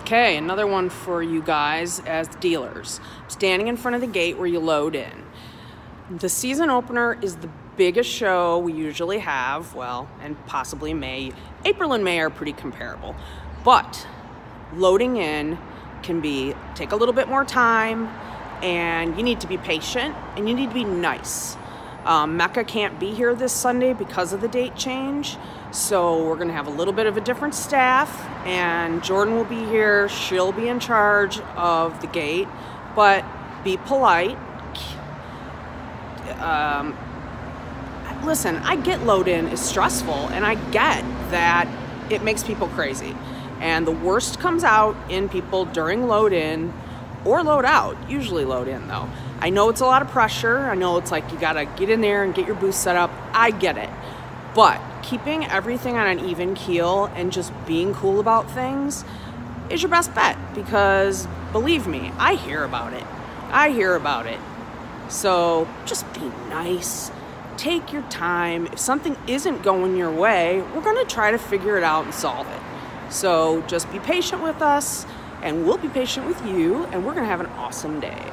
Okay, another one for you guys as dealers. Standing in front of the gate where you load in. The season opener is the biggest show we usually have, and possibly May. April and May are pretty comparable. But loading in can take a little bit more time, and you need to be patient, and you need to be nice. Mecca can't be here this Sunday because of the date change, so we're going to have a little bit of a different staff, and Jordan will be here. She'll be in charge of the gate, but be polite. Listen, I get load-in is stressful, and I get that it makes people crazy. And the worst comes out in people during load-in or load-out, usually load-in though. I know it's a lot of pressure. I know it's like you gotta get in there and get your booth set up. I get it. But keeping everything on an even keel and just being cool about things is your best bet, because believe me, I hear about it. So just be nice. Take your time. If something isn't going your way, we're going to try to figure it out and solve it. So just be patient with us, and we'll be patient with you, and we're going to have an awesome day.